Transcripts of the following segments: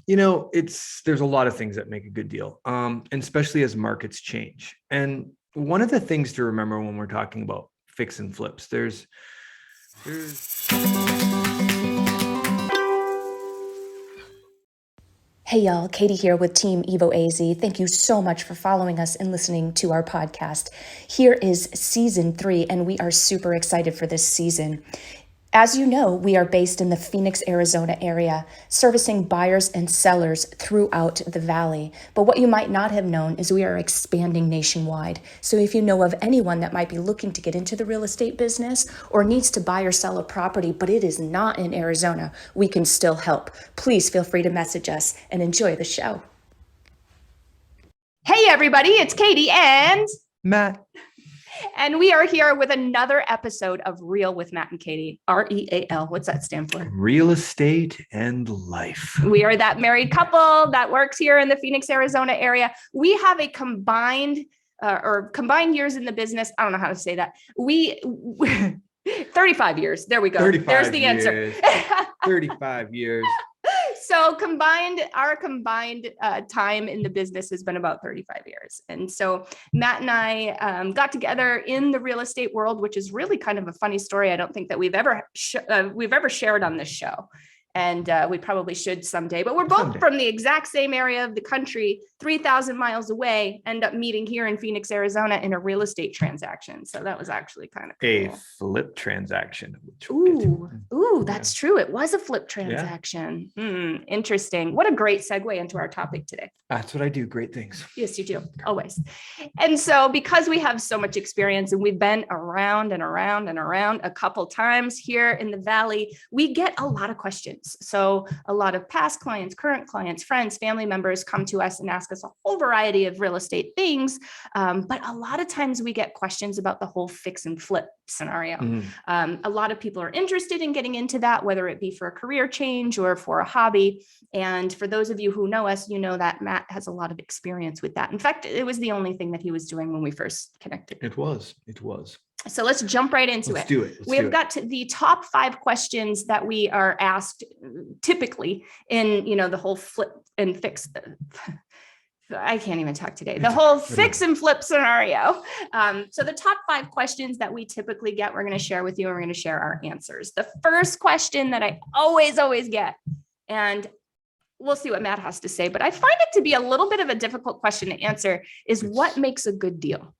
there's a lot of things that make a good deal, and especially as markets change. And one of the things to remember when we're talking about fix and flips, there's Hey y'all, Katie here with Team Evo AZ. Thank you so much for following us and listening to our podcast. Here is season 3, and we are super excited for this season. As you know, we are based in the Phoenix, Arizona area, servicing buyers and sellers throughout the valley. But what you might not have known is we are expanding nationwide. So if you know of anyone that might be looking to get into the real estate business or needs to buy or sell a property, but it is not in Arizona, we can still help. Please feel free to message us and enjoy the show. Hey everybody, it's Katie and Matt. And we are here with another episode of R.E.A.L with Matt and Katie. R.E.A.L. What's that stand for? Real estate and life. We are that married couple that works here in the Phoenix, Arizona area. We have a combined years in the business. I don't know how to say that. 35 years. There we go. There's the answer. 35 years. So our combined time in the business has been about 35 years. And so Matt and I got together in the real estate world, which is really kind of a funny story. I don't think that we've ever shared on this show. And we probably should someday, but we're both from the exact same area of the country, 3,000 miles away, end up meeting here in Phoenix, Arizona in a real estate transaction. So that was actually kind of cool. A flip transaction. Ooh, that's true. It was a flip transaction. Yeah. Interesting. What a great segue into our topic today. That's what I do. Great things. Yes, you do. Always. And so because we have so much experience and we've been around and around and around a couple times here in the Valley, we get a lot of questions. So a lot of past clients, current clients, friends, family members come to us and ask us a whole variety of real estate things. But a lot of times we get questions about the whole fix and flip scenario. Mm-hmm. A lot of people are interested in getting into that, whether it be for a career change or for a hobby. And for those of you who know us, you know that Matt has a lot of experience with that. In fact, it was the only thing that he was doing when we first connected. It was. So let's jump right into it. We have got the top 5 questions that we are asked typically in, the whole flip and fix. I can't even talk today. The whole fix and flip scenario. So the top 5 questions that we typically get, we're going to share with you, and we're going to share our answers. The first question that I always get, and we'll see what Matt has to say, but I find it to be a little bit of a difficult question to answer, is what makes a good deal?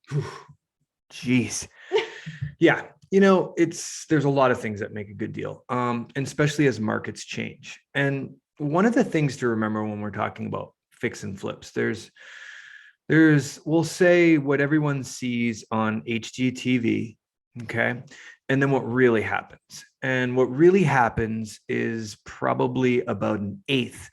Jeez. Yeah. There's a lot of things that make a good deal, and especially as markets change. And one of the things to remember when we're talking about fix and flips, we'll say what everyone sees on HGTV. Okay. And then what really happens. And what really happens is probably about an eighth.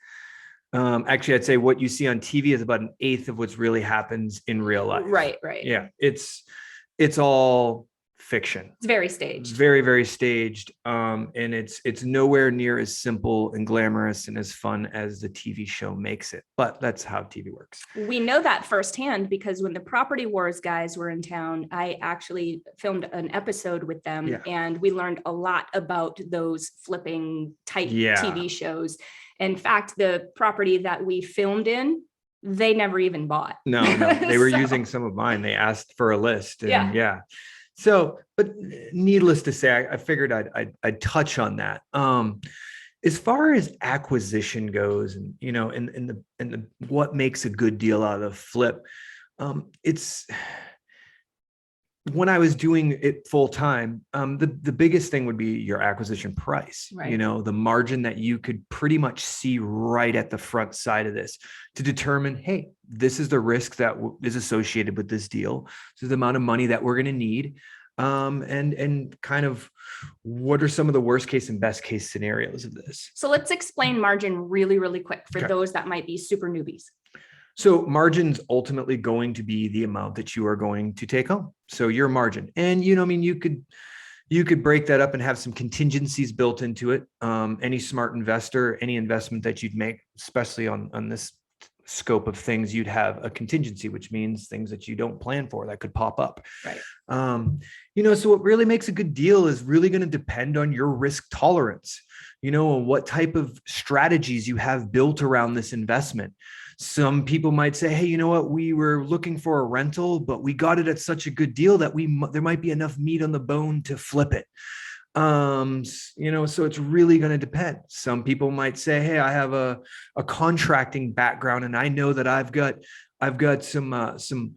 Actually, I'd say what you see on TV is about an eighth of what's really happens in real life. Right. Yeah. It's all fiction. It's very staged. Very, very staged. And it's nowhere near as simple and glamorous and as fun as the TV show makes it. But that's how TV works. We know that firsthand because when the Property Wars guys were in town, I actually filmed an episode with them, and we learned a lot about those flipping type TV shows. In fact, the property that we filmed in, they never even bought. No, they were using some of mine. They asked for a list. And So, but needless to say, I figured I'd touch on that. As far as acquisition goes, and and what makes a good deal out of the flip, it's when I was doing it full time, the biggest thing would be your acquisition price. Right. The margin that you could pretty much see right at the front side of this to determine, hey, this is the risk that is associated with this deal. This is the amount of money that we're going to need. And kind of what are some of the worst case and best case scenarios of this? So let's explain margin really, really quick for those that might be super newbies. So margin's ultimately going to be the amount that you are going to take home. So your margin, and you could break that up and have some contingencies built into it. Any smart investor, any investment that you'd make, especially on this scope of things, you'd have a contingency, which means things that you don't plan for that could pop up. Right. So what really makes a good deal is really going to depend on your risk tolerance, and what type of strategies you have built around this investment. Some people might say, hey, you know what? We were looking for a rental, but we got it at such a good deal that there might be enough meat on the bone to flip it. So it's really going to depend. Some people might say, hey, I have a contracting background, and I know that I've got some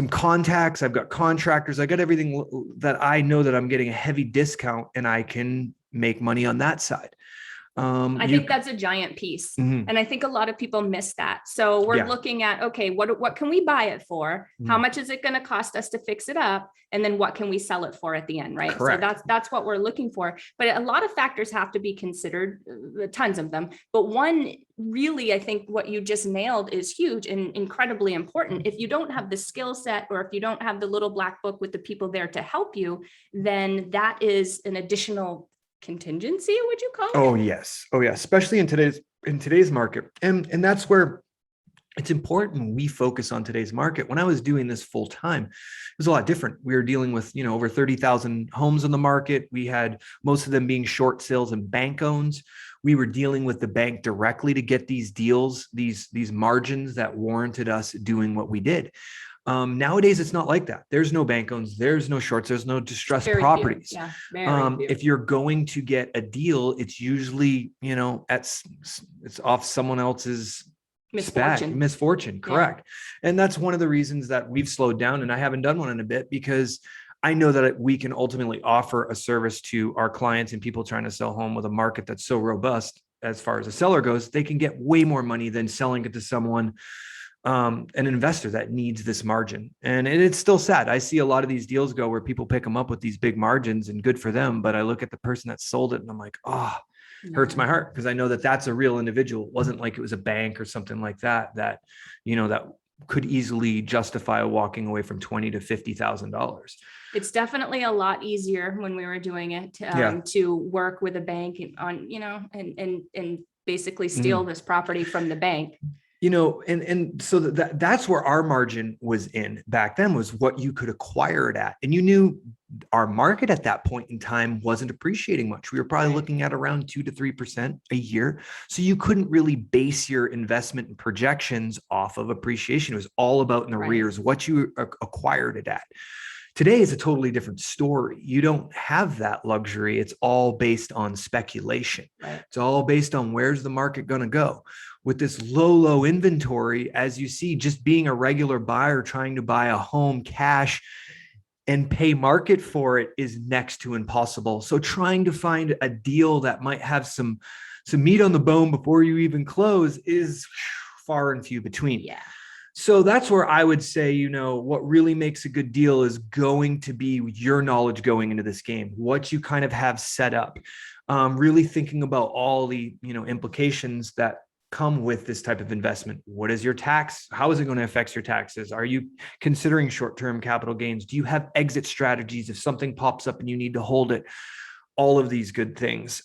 contacts, I've got contractors, I got everything that I know that I'm getting a heavy discount and I can make money on that side. I think that's a giant piece. Mm-hmm. And I think a lot of people miss that. So we're looking at, okay, what can we buy it for? Mm-hmm. How much is it going to cost us to fix it up? And then what can we sell it for at the end, right? Correct. So that's what we're looking for. But a lot of factors have to be considered, tons of them. But one really, I think what you just nailed is huge and incredibly important. If you don't have the skill set, or if you don't have the little black book with the people there to help you, then that is an additional contingency, would you call it? Oh yes. Especially in today's market. And that's where it's important we focus on today's market. When I was doing this full time, it was a lot different. We were dealing with, over 30,000 homes on the market. We had most of them being short sales and bank owns. We were dealing with the bank directly to get these deals, these margins that warranted us doing what we did. Nowadays, it's not like that. There's no bank owns, there's no shorts, there's no distressed properties. Yeah, if you're going to get a deal, it's usually, it's off someone else's misfortune. Correct. Yeah. And that's one of the reasons that we've slowed down, and I haven't done one in a bit, because I know that we can ultimately offer a service to our clients and people trying to sell home with a market that's so robust as far as a seller goes. They can get way more money than selling it to someone, an investor that needs this margin. And it's still sad. I see a lot of these deals go where people pick them up with these big margins, and good for them. But I look at the person that sold it and I'm like, hurts my heart, because I know that that's a real individual. It wasn't like it was a bank or something like that, that could easily justify walking away from $20,000 to $50,000. It's definitely a lot easier when we were doing it to work with a bank on, and basically steal this property from the bank. And so that's where our margin was in back then, was what you could acquire it at. And you knew our market at that point in time wasn't appreciating much. We were probably looking at around 2 to 3% a year. So you couldn't really base your investment and projections off of appreciation. It was all about in arrears, what you acquired it at. Today is a totally different story. You don't have that luxury. It's all based on speculation. Right. It's all based on where's the market going to go. With this low inventory, as you see, just being a regular buyer trying to buy a home cash and pay market for it is next to impossible. So trying to find a deal that might have some meat on the bone before you even close is far and few between. Yeah. So that's where I would say, what really makes a good deal is going to be your knowledge going into this game, what you kind of have set up, really thinking about all the, implications that come with this type of investment. What is your tax? How is it going to affect your taxes? Are you considering short-term capital gains? Do you have exit strategies if something pops up and you need to hold it? All of these good things.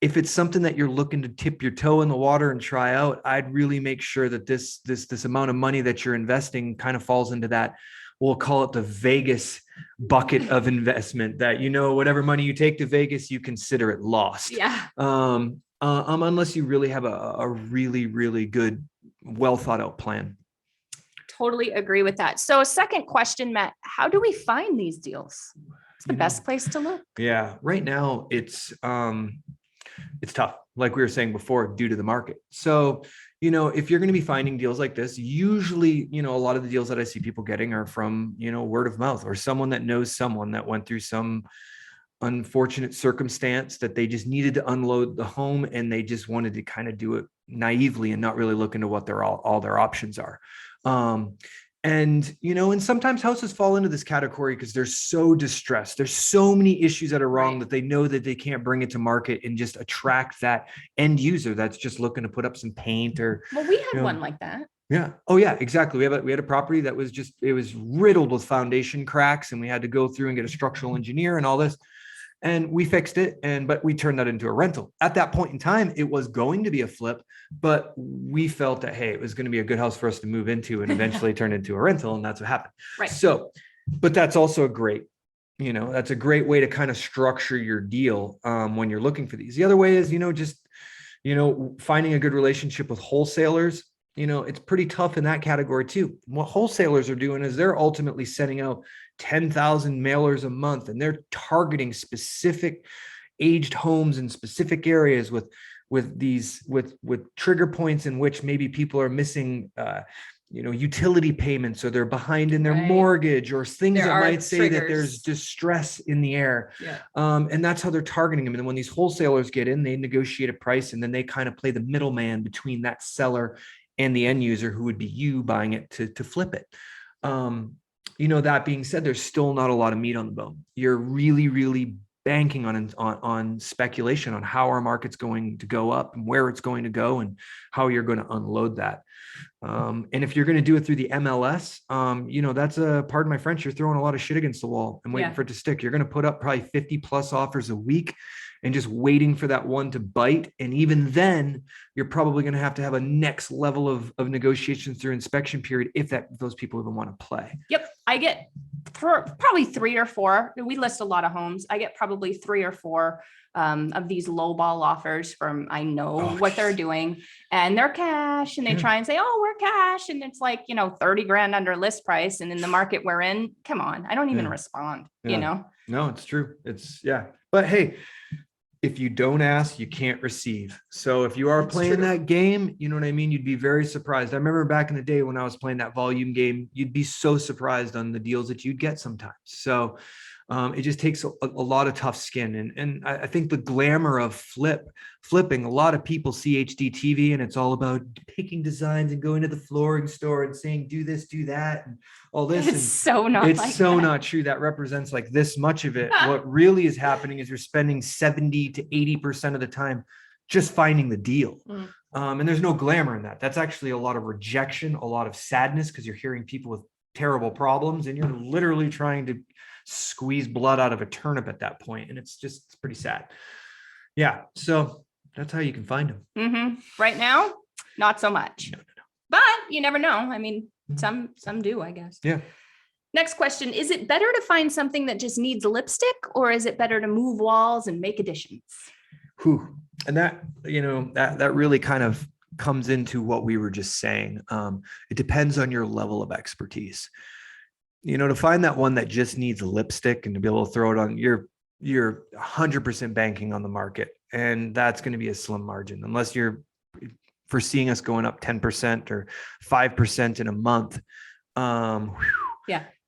If it's something that you're looking to tip your toe in the water and try out, I'd really make sure that this amount of money that you're investing kind of falls into that, we'll call it the Vegas bucket of investment, that, whatever money you take to Vegas, you consider it lost. Yeah. Unless you really have a really, really good, well thought out plan. Totally agree with that. So second question, Matt, how do we find these deals? It's the best place to look. Yeah. Right now it's tough. Like we were saying before, due to the market. So, if you're going to be finding deals like this, usually, a lot of the deals that I see people getting are from, word of mouth, or someone that knows someone that went through some unfortunate circumstance that they just needed to unload the home, and they just wanted to kind of do it naively and not really look into what all their options are. And sometimes houses fall into this category because they're so distressed. There's so many issues that are wrong that they know that they can't bring it to market and just attract that end user that's just looking to put up some paint or. Well, we had one like that. Yeah. Oh yeah, exactly. We had a property that was it was riddled with foundation cracks, and we had to go through and get a structural engineer and all this. And we fixed it, but we turned that into a rental. At that point in time, it was going to be a flip, but we felt that, hey, it was going to be a good house for us to move into and eventually turn into a rental. And that's what happened. Right. So, but that's also a great, that's a great way to kind of structure your deal when you're looking for these. The other way is, just, finding a good relationship with wholesalers. It's pretty tough in that category too. What wholesalers are doing is they're ultimately sending out 10,000 mailers a month, and they're targeting specific aged homes in specific areas with trigger points in which maybe people are missing utility payments, or they're behind in their mortgage, or things that might say that there's distress in the air. And that's how they're targeting them. And then when these wholesalers get in, they negotiate a price, and then they kind of play the middleman between that seller and the end user, who would be you buying it to flip it. That being said, there's still not a lot of meat on the bone. You're really, really banking on speculation on how our market's going to go up and where it's going to go and how you're going to unload that. And if you're going to do it through the MLS, that's pardon my French, you're throwing a lot of shit against the wall and waiting for it to stick. You're going to put up probably 50 plus offers a week and just waiting for that one to bite. And even then, you're probably going to have a next level of negotiations through inspection period if those people even want to play. Yep. I get probably 3 or 4. We list a lot of homes. I get probably 3 or 4 of these lowball offers from, I know what they're doing, and they're cash, and they try and say, oh, we're cash. And it's like, 30 grand under list price. And in the market we're in, come on, I don't even respond, No, it's true. But hey, if you don't ask, you can't receive. So if you are playing that game, you know what I mean? You'd be very surprised. I remember back in the day when I was playing that volume game, you'd be so surprised on the deals that you'd get sometimes. So it just takes a lot of tough skin. And I think the glamour of flipping, a lot of people see HDTV and it's all about picking designs and going to the flooring store and saying, do this, do that, and all this. It's so not true. That represents like this much of it. What really is happening is you're spending 70 to 80% of the time just finding the deal. And there's no glamour in that. That's actually a lot of rejection, a lot of sadness, because you're hearing people with terrible problems and you're literally trying to squeeze blood out of a turnip at that point. And it's pretty sad. Yeah. So that's how you can find them. Right now, not so much, but you never know. I mean, some do, I guess. Yeah. Next question. Is it better to find something that just needs lipstick, or is it better to move walls and make additions? And that, that really kind of comes into what we were just saying. It depends on your level of expertise. To find that one that just needs lipstick and to be able to throw it on, you're 100% banking on the market. And that's going to be a slim margin unless you're foreseeing us going up 10% or 5% in a month.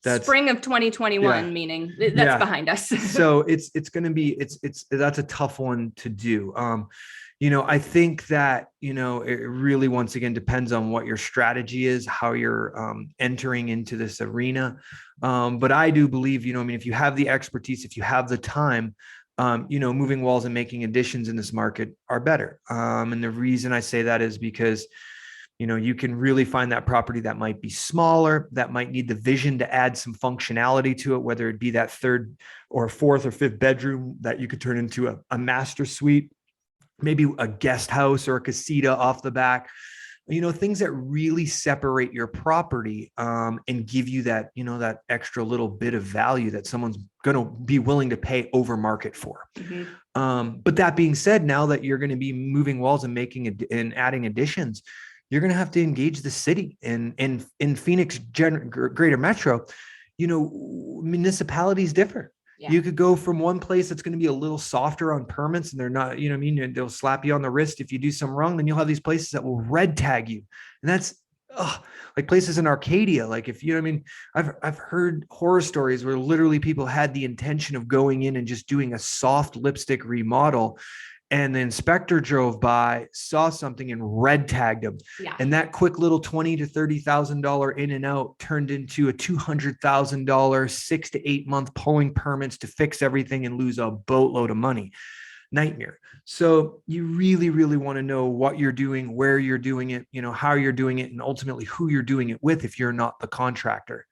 Spring of 2021, meaning that's behind us. So it's going to be, that's a tough one to do. I think that, it really, once again, depends on what your strategy is, how you're entering into this arena. But I do believe, if you have the expertise, if you have the time, moving walls and making additions in this market are better. And the reason I say that is because, you can really find that property that might be smaller, that might need the vision to add some functionality to it, whether it be that 3rd or 4th or 5th bedroom that you could turn into a master suite, maybe a guest house or a casita off the back, things that really separate your property and give you that, that extra little bit of value that someone's going to be willing to pay over market for. But that being said, now that you're going to be moving walls and and adding additions, you're going to have to engage the city. And in Phoenix greater metro, municipalities differ. Yeah. You could go from one place that's going to be a little softer on permits, and they're not, they'll slap you on the wrist if you do something wrong. Then you'll have these places that will red tag you. And that's like places in Arcadia. Like if I've heard horror stories where literally people had the intention of going in and just doing a soft lipstick remodel. And the inspector drove by, saw something, and red tagged him. Yeah. And that quick little $20,000 to $30,000 in and out turned into a $200,000 6 to 8 month pulling permits to fix everything and lose a boatload of money. Nightmare. So you really, really want to know what you're doing, where you're doing it, how you're doing it, and ultimately who you're doing it with if you're not the contractor.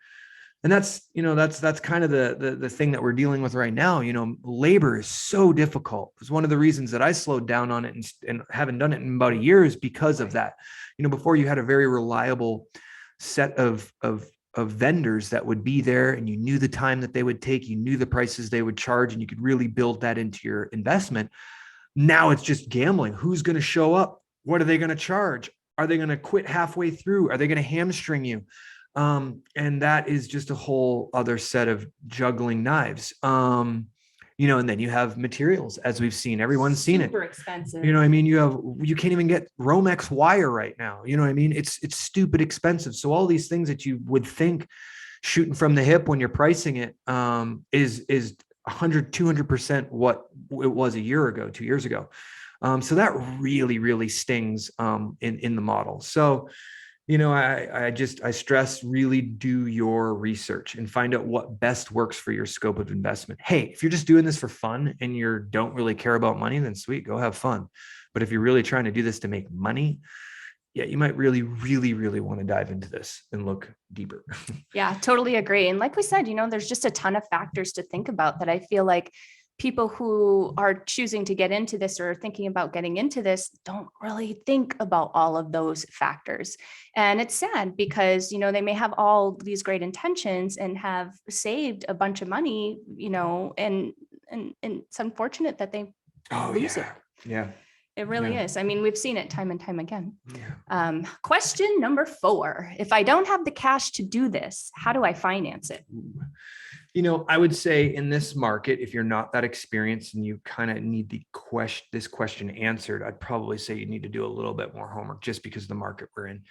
And that's kind of the thing that we're dealing with right now. Labor is so difficult. It's one of the reasons that I slowed down on it and haven't done it in about a year is because of that. Before you had a very reliable set of vendors that would be there, and you knew the time that they would take, you knew the prices they would charge, and you could really build that into your investment. Now it's just gambling. Who's going to show up? What are they going to charge? Are they going to quit halfway through? Are they going to hamstring you? And that is just a whole other set of juggling knives. And then you have materials, as we've seen, everyone's seen it. Super expensive. You can't even get Romex wire right now. It's stupid expensive. So all these things that you would think shooting from the hip when you're pricing it, is 100, 200% what it was a year ago, 2 years ago. So that really, really stings, in the model. So, I stress, really do your research and find out what best works for your scope of investment. Hey, if you're just doing this for fun and you don't really care about money, then sweet, go have fun. But if you're really trying to do this to make money, yeah, you might really, really, really want to dive into this and look deeper. Yeah, totally agree. And like we said, there's just a ton of factors to think about that I feel like people who are choosing to get into this or thinking about getting into this don't really think about all of those factors. And it's sad because, they may have all these great intentions and have saved a bunch of money, and it's unfortunate that they lose it. Yeah. It really is. I mean, we've seen it time and time again. Yeah. Question number 4. If I don't have the cash to do this, how do I finance it? I would say in this market, if you're not that experienced and you kind of need this question answered, I'd probably say you need to do a little bit more homework just because of the market we're in.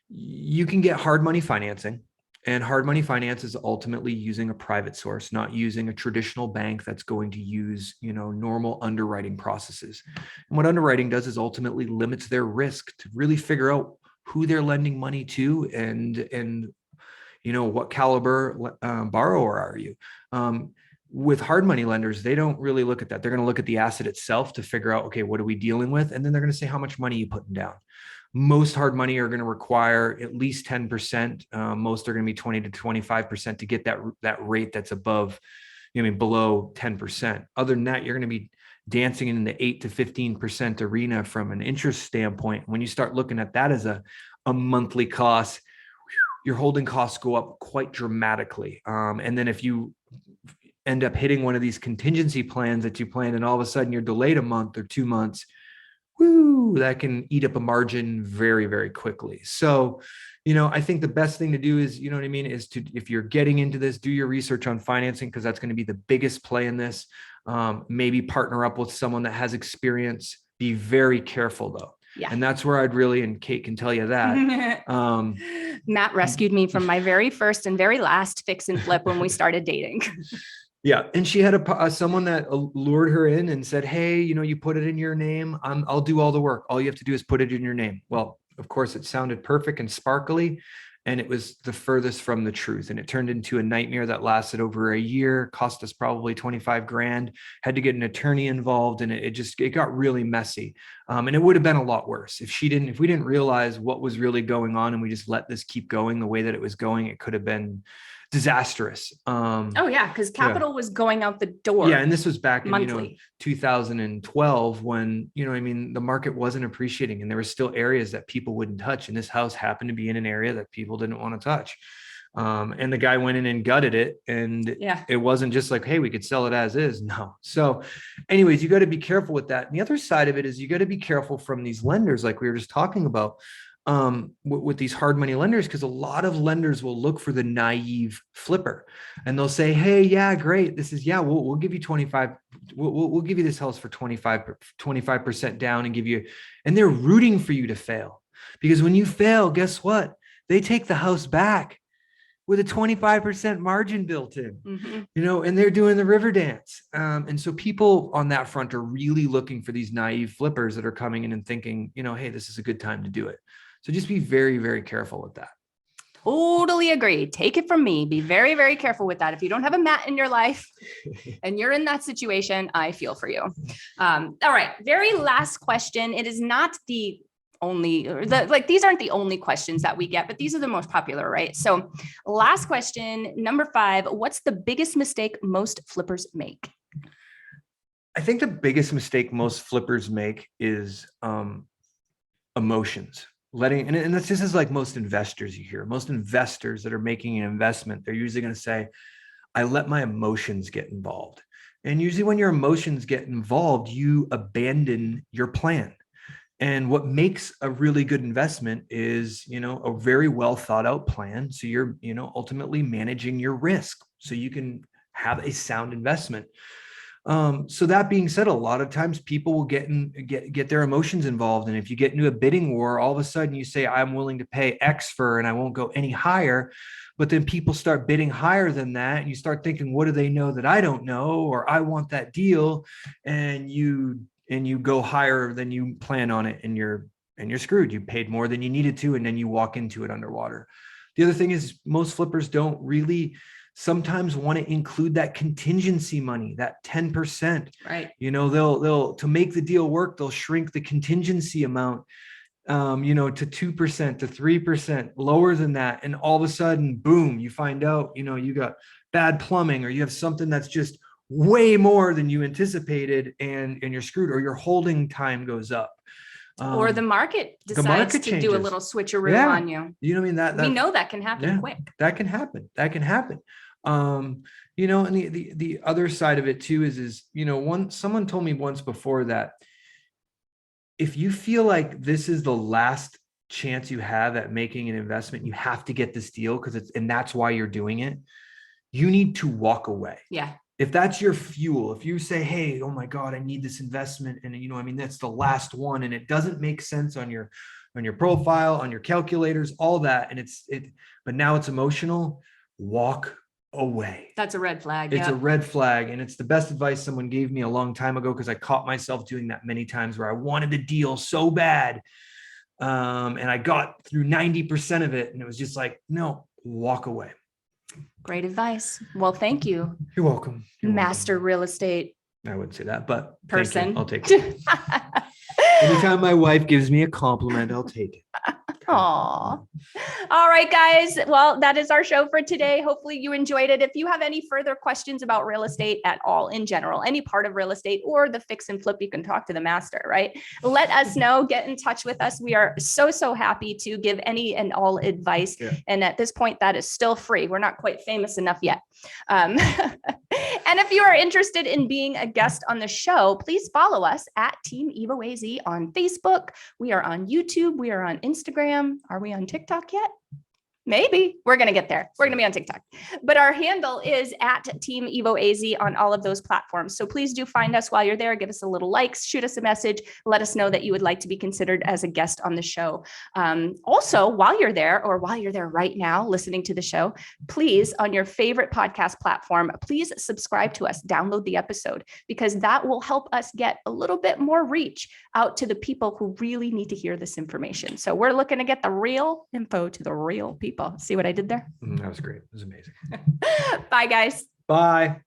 You can get hard money financing, and hard money finance is ultimately using a private source, not using a traditional bank that's going to use, normal underwriting processes. And what underwriting does is ultimately limits their risk to really figure out who they're lending money to and what caliber borrower are you? With hard money lenders, they don't really look at that. They're going to look at the asset itself to figure out, okay, what are we dealing with? And then they're going to say how much money you putting down. Most hard money are going to require at least 10%. Most are going to be 20 to 25% to get that rate that's above, below 10%. Other than that, you're going to be dancing in the 8 to 15% arena from an interest standpoint. When you start looking at that as a monthly cost, your holding costs go up quite dramatically. And then if you end up hitting one of these contingency plans that you planned and all of a sudden you're delayed a month or 2 months, that can eat up a margin very, very quickly. So, I think the best thing to do is, is to, if you're getting into this, do your research on financing, because that's going to be the biggest play in this. Maybe partner up with someone that has experience. Be very careful though. Yeah. And that's where I'd really, and Kate can tell you that. Matt rescued me from my very first and very last fix and flip when we started dating. Yeah. And she had someone that lured her in and said, hey, you put it in your name. I'll do all the work. All you have to do is put it in your name. Well, of course, it sounded perfect and sparkly, and it was the furthest from the truth. And it turned into a nightmare that lasted over a year, cost us probably 25 grand, had to get an attorney involved. And it got really messy. And it would have been a lot worse if we didn't realize what was really going on and we just let this keep going the way that it was going. It could have been disastrous. Because capital was going out the door. Yeah. And this was back in, monthly. 2012 when, the market wasn't appreciating and there were still areas that people wouldn't touch. And this house happened to be in an area that people didn't want to touch. And the guy went in and gutted it. And it wasn't just like, hey, we could sell it as is. No. So anyways, you got to be careful with that. And the other side of it is you got to be careful from these lenders, like we were just talking about. With these hard money lenders, because a lot of lenders will look for the naive flipper and they'll say, hey, yeah, great. This is, we'll give you 25. We'll give you this house for 25% down and and they're rooting for you to fail, because when you fail, guess what? They take the house back with a 25% margin built in, and they're doing the river dance. And so people on that front are really looking for these naive flippers that are coming in and thinking, hey, this is a good time to do it. So just be very, very careful with that. Totally agree. Take it from me. Be very, very careful with that. If you don't have a Matt in your life and you're in that situation, I feel for you. All right. Very last question. It is not the only, these aren't the only questions that we get, but these are the most popular, right? So last question, number 5, what's the biggest mistake most flippers make? I think the biggest mistake most flippers make is emotions. And this is like most investors you hear. Most investors that are making an investment, they're usually going to say, I let my emotions get involved. And usually when your emotions get involved, you abandon your plan. And what makes a really good investment is, a very well thought out plan. So you're, ultimately managing your risk so you can have a sound investment. So that being said, a lot of times people will get their emotions involved. And if you get into a bidding war, all of a sudden you say, I'm willing to pay X for, and I won't go any higher. But then people start bidding higher than that. And you start thinking, what do they know that I don't know? Or I want that deal. And you go higher than you plan on it, and you're screwed. You paid more than you needed to, and then you walk into it underwater. The other thing is most flippers don't really sometimes want to include that contingency money, that 10%. Right. They'll to make the deal work, they'll shrink the contingency amount, to 2%, to 3%, lower than that. And all of a sudden, boom, you find out, you got bad plumbing, or you have something that's just way more than you anticipated, and you're screwed, or your holding time goes up. Or the market decides to do a little switcheroo on you. You know what I mean? That we know that can happen quick. That can happen. And the other side of it too is someone told me once before that if you feel like this is the last chance you have at making an investment, you have to get this deal and that's why you're doing it. You need to walk away. Yeah. If that's your fuel, if you say, hey, oh my God, I need this investment. And that's the last one. And it doesn't make sense on your profile, on your calculators, all that. But now it's emotional, walk away. That's a red flag. It's a red flag. And it's the best advice someone gave me a long time ago, because I caught myself doing that many times where I wanted the deal so bad. And I got through 90% of it. And it was just like, no, walk away. Great advice. Well, thank you. You're welcome. Master real estate. I wouldn't say that, but person. I'll take it. Anytime my wife gives me a compliment, I'll take it. Aw. All right, guys. Well, that is our show for today. Hopefully you enjoyed it. If you have any further questions about real estate at all in general, any part of real estate or the fix and flip, you can talk to the master, right? Let us know. Get in touch with us. We are so happy to give any and all advice. Yeah. And at this point, that is still free. We're not quite famous enough yet. And if you are interested in being a guest on the show, please follow us at Team Evo AZ on Facebook. We are on YouTube. We are on Instagram. Are we on TikTok yet? Maybe. We're going to get there. We're going to be on TikTok. But our handle is at Team Evo AZ on all of those platforms. So please do find us while you're there. Give us a little likes, shoot us a message. Let us know that you would like to be considered as a guest on the show. Also, while you're there right now listening to the show, please, on your favorite podcast platform, please subscribe to us, download the episode, because that will help us get a little bit more reach out to the people who really need to hear this information. So we're looking to get the real info to the real people. See what I did there? That was great. It was amazing. Bye, guys. Bye.